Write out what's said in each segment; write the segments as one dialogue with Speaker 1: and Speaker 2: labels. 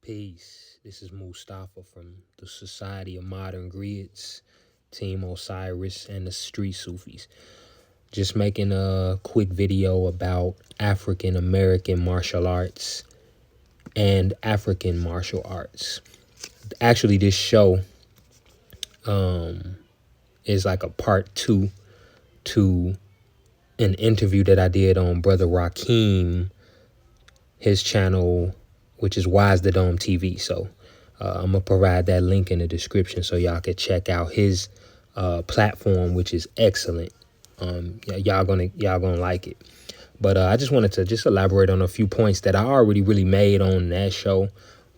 Speaker 1: Peace. This is Mustafa from the Society of Modern Grids, Team Osiris, and the Street Sufis. Just making a quick video about African American martial arts and African martial arts. Actually, this show is like a part two to an interview that I did on Brother Rakeem, his channel, which is Wise the Dome TV. So I'm gonna provide that link in the description so y'all can check out his platform, which is excellent. Y'all gonna like it. But I just wanted to just elaborate on a few points that I already really made on that show,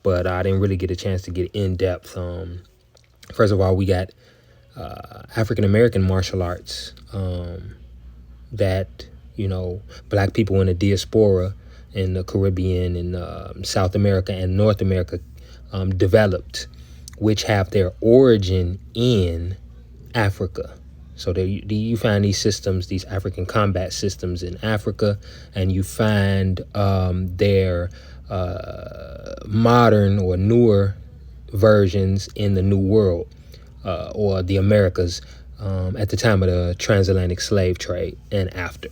Speaker 1: but I didn't really get a chance to get in depth. First of all, we got African American martial arts that Black people in the diaspora in the Caribbean and South America and North America developed, which have their origin in Africa. So you find these systems, these African combat systems in Africa, and you find their modern or newer versions in the New World or the Americas at the time of the transatlantic slave trade and after.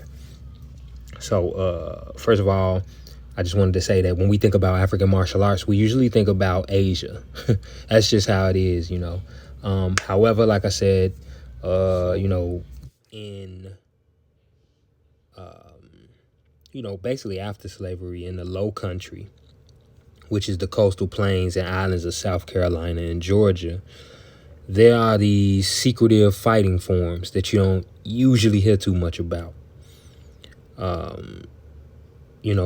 Speaker 1: So first of all, I just wanted to say that when we think about African martial arts, we usually think about Asia. That's just how it is, However, like I said, in basically after slavery in the Low Country, which is the coastal plains and islands of South Carolina and Georgia, there are these secretive fighting forms that you don't usually hear too much about.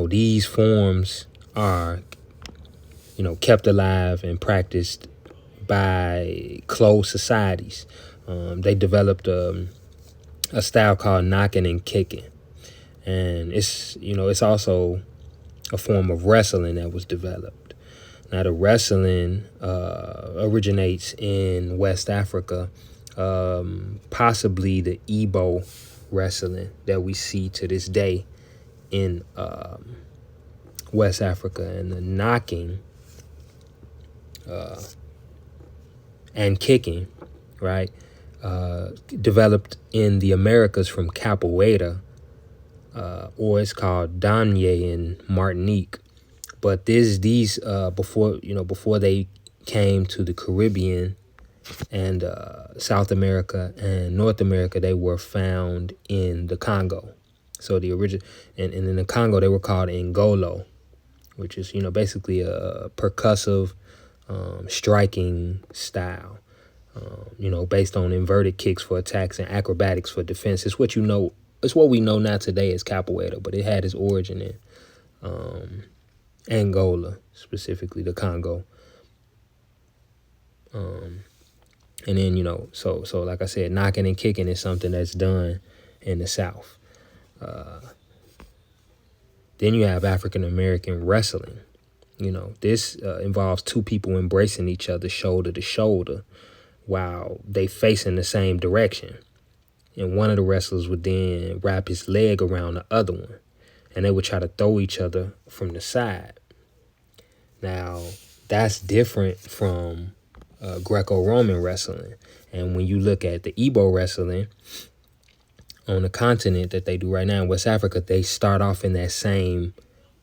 Speaker 1: These forms are, kept alive and practiced by closed societies. They developed a style called knocking and kicking. And it's also a form of wrestling that was developed. Now, the wrestling originates in West Africa, possibly the Igbo wrestling that we see to this day in West Africa, and the knocking and kicking, right, developed in the Americas from capoeira, or it's called danye in Martinique. But these before they came to the Caribbean and South America and North America, they were found in the Congo. So the original, and in the Congo, they were called Ngolo, which is, basically a percussive striking style, based on inverted kicks for attacks and acrobatics for defense. It's what we know now today as capoeira, but it had its origin in Angola, specifically the Congo. And then, so like I said, knocking and kicking is something that's done in the South. Then you have African American wrestling. This involves two people embracing each other shoulder to shoulder while they face in the same direction. And one of the wrestlers would then wrap his leg around the other one, and they would try to throw each other from the side. Now, that's different from Greco-Roman wrestling. And when you look at the Igbo wrestling on the continent that they do right now in West Africa, they start off in that same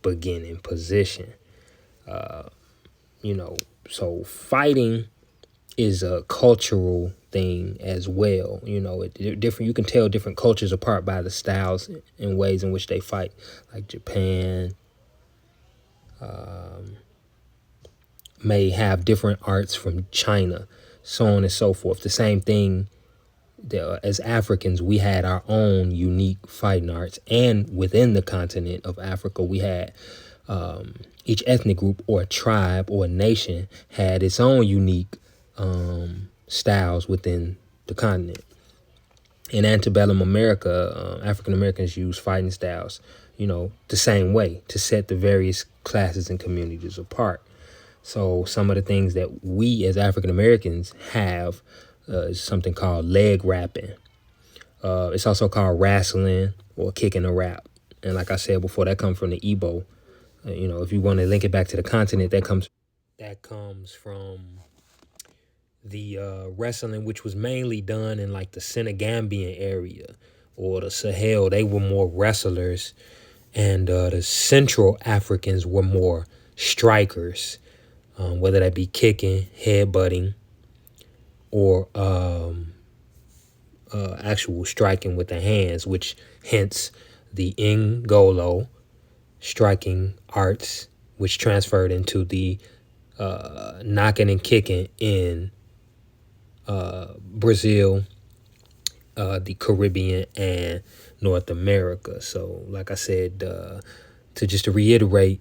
Speaker 1: beginning position. So fighting is a cultural thing as well. Different. You can tell different cultures apart by the styles and ways in which they fight. Like Japan may have different arts from China, so on and so forth. The same thing. As Africans, we had our own unique fighting arts, and within the continent of Africa, we had each ethnic group or tribe or nation had its own unique styles within the continent. In antebellum America, African Americans used fighting styles, the same way to set the various classes and communities apart. So some of the things that we as African Americans have is something called leg wrapping. It's also called wrestling or kicking a rap. And like I said before, that comes from the Igbo. If you want to link it back to the continent, that comes that comes from the wrestling, which was mainly done in like the Senegambian area or the Sahel. They were more wrestlers, and the Central Africans were more strikers, whether that be kicking, headbutting, or actual striking with the hands, which hence the Ngolo striking arts, which transferred into the knocking and kicking in Brazil, the Caribbean, and North America. So, like I said, to reiterate,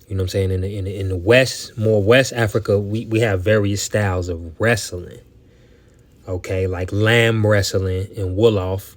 Speaker 1: you know what I'm saying, in the West, more West Africa, we have various styles of wrestling. Okay, like lamb wrestling and Wolof,